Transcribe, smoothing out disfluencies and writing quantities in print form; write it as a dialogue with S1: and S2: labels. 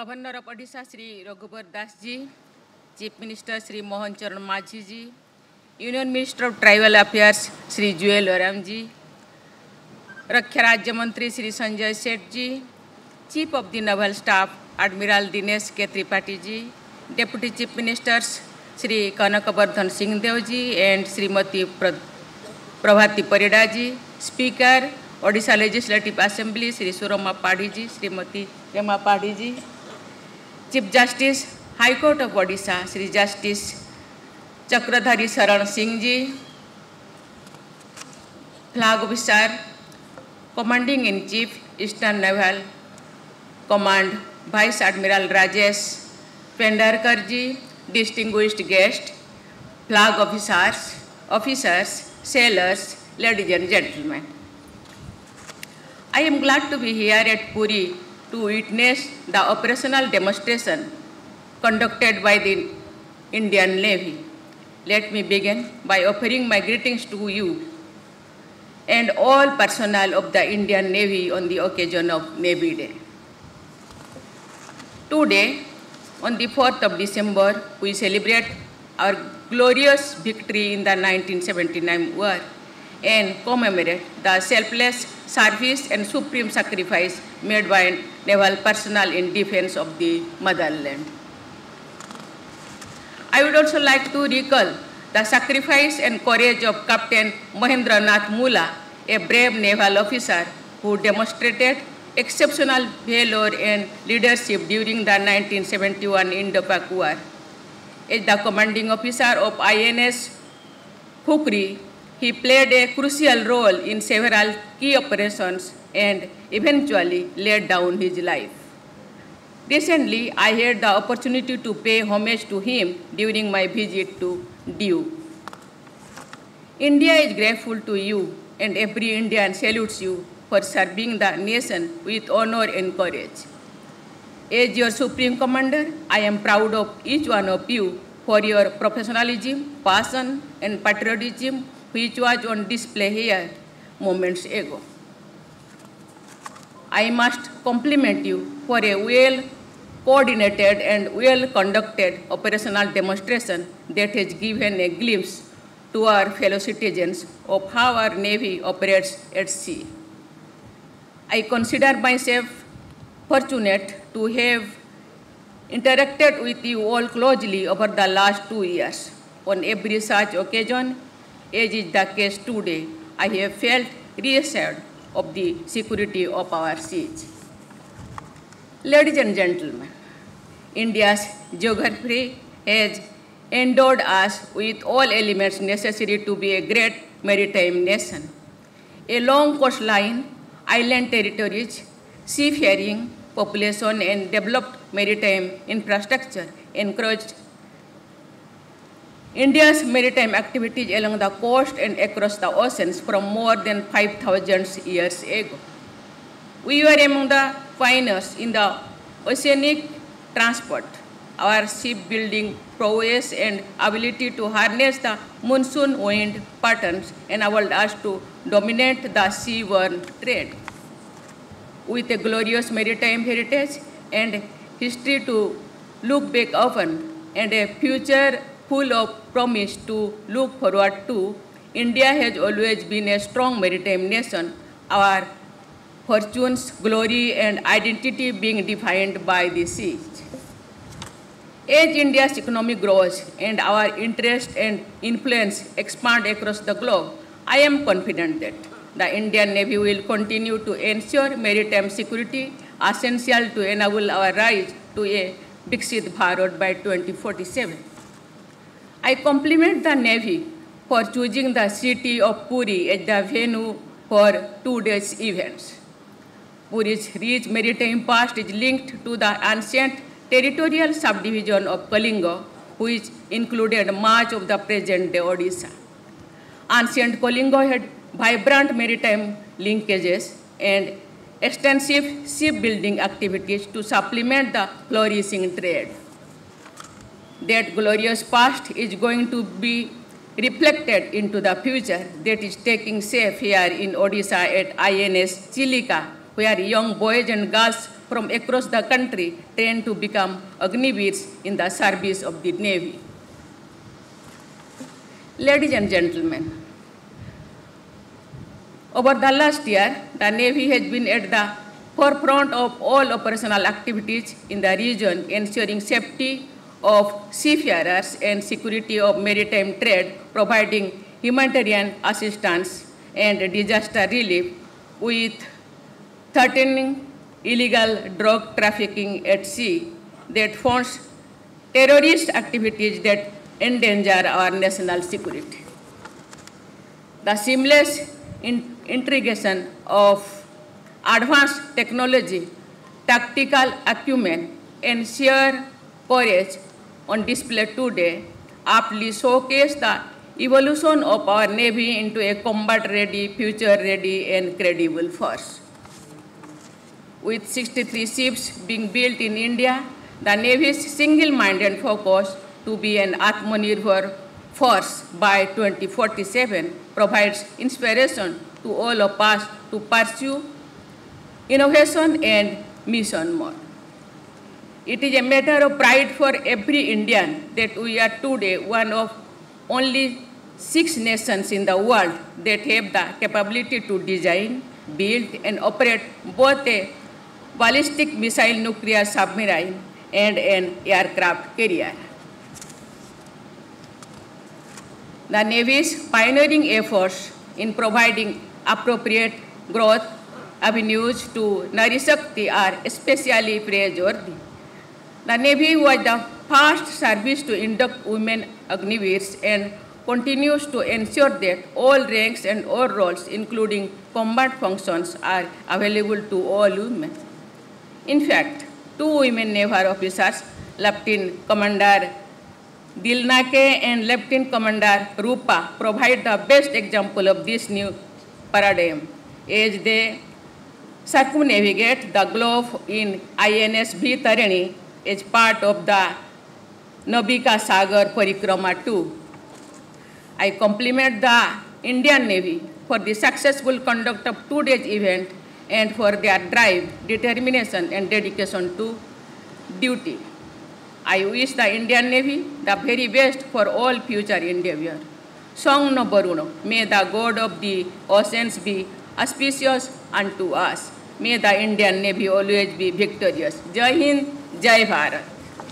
S1: Governor of Odisha Sri Raghubar Das ji, Chief Minister Sri Mohan Charan Majhi ji, Union Minister of Tribal Affairs Sri Juel Oram ji, Raksha Rajya Mantri Sri Sanjay Seth ji, Chief of the Naval Staff Admiral Dinesh K. Tripathi ji, Deputy Chief Ministers Sri Kanakavardhan Singh Dev ji and Srimati Prabhati Parida ji, Speaker Odisha Legislative Assembly Sri Surama Padhi ji, Srimati Rema Padhi ji, Chief Justice High Court of Odisha Sri Justice Chakradhari Saran Singh ji, Flag Officer Commanding in Chief Eastern Naval Command Vice Admiral Rajesh Pendarkar ji, distinguished guests, flag officers, sailors, ladies and gentlemen. I am glad to be here at Puri to witness the operational demonstration conducted by the Indian Navy. Let me begin by offering my greetings to you and all personnel of the Indian Navy on the occasion of Navy Day. Today, on the 4th of December, we celebrate our glorious victory in the 1979 war and commemorate the selfless service and supreme sacrifice made by naval personnel in defense of the motherland. I would also like to recall the sacrifice and courage of Captain Mahendra Nath Mula, a brave naval officer who demonstrated exceptional valor and leadership during the 1971 Indo-Pak War. As the commanding officer of INS Khukri, he played a crucial role in several key operations and eventually laid down his life. Recently, I had the opportunity to pay homage to him during my visit to Diu. India is grateful to you, and every Indian salutes you for serving the nation with honor and courage. As your Supreme Commander, I am proud of each one of you for your professionalism, passion, and patriotism, which was on display here moments ago. I must compliment you for a well-coordinated and well-conducted operational demonstration that has given a glimpse to our fellow citizens of how our Navy operates at sea. I consider myself fortunate to have interacted with you all closely over the last 2 years. On every such occasion, as is the case today, I have felt reassured of the security of our seas. Ladies and gentlemen, India's geography has endowed us with all elements necessary to be a great maritime nation. A long coastline, island territories, seafaring population, and developed maritime infrastructure encouraged India's maritime activities along the coast and across the oceans from more than 5,000 years ago. We were among the pioneers in the oceanic transport. Our shipbuilding prowess and ability to harness the monsoon wind patterns enabled us to dominate the seaborne trade. With a glorious maritime heritage and history to look back often and a future full of promise to look forward to, India has always been a strong maritime nation, our fortunes, glory, and identity being defined by the seas. As India's economy grows and our interest and influence expand across the globe, I am confident that the Indian Navy will continue to ensure maritime security, essential to enable our rise to a Viksit Bharat by 2047. I compliment the Navy for choosing the city of Puri as the venue for 2 days events. Puri's rich maritime past is linked to the ancient territorial subdivision of Kalinga, which included much of the present-day Odisha. Ancient Kalinga had vibrant maritime linkages and extensive shipbuilding activities to supplement the flourishing trade. That glorious past is going to be reflected into the future that is taking shape here in Odisha at INS Chilika, where young boys and girls from across the country trained to become Agniveers in the service of the Navy. Ladies and gentlemen, over the last year, the Navy has been at the forefront of all operational activities in the region, ensuring safety of seafarers and security of maritime trade, providing humanitarian assistance and disaster relief, with threatening illegal drug trafficking at sea that funds terrorist activities that endanger our national security. The seamless integration of advanced technology, tactical acumen, and sheer courage on display today aptly showcase the evolution of our Navy into a combat-ready, future-ready, and credible force. With 63 ships being built in India, the Navy's single-minded focus to be an Atmanirbhar force by 2047 provides inspiration to all of us to pursue innovation and mission mode. It is a matter of pride for every Indian that we are today one of only 6 nations in the world that have the capability to design, build, and operate both a ballistic missile nuclear submarine and an aircraft carrier. The Navy's pioneering efforts in providing appropriate growth avenues to Nari Shakti are especially praiseworthy. The Navy was the first service to induct women Agniveers and continues to ensure that all ranks and all roles, including combat functions, are available to all women. In fact, 2 women naval officers, Lieutenant Commander Dilnake and Lieutenant Commander Rupa, provide the best example of this new paradigm as they circumnavigate the globe in INS V Tarini as part of the Navika Sagar Parikrama 2. I compliment the Indian Navy for the successful conduct of today's event and for their drive, determination, and dedication to duty. I wish the Indian Navy the very best for all future endeavors. Song no Baruno, may the God of the oceans be auspicious unto us. May the Indian Navy always be victorious. Jai Hind, Jai Bharat.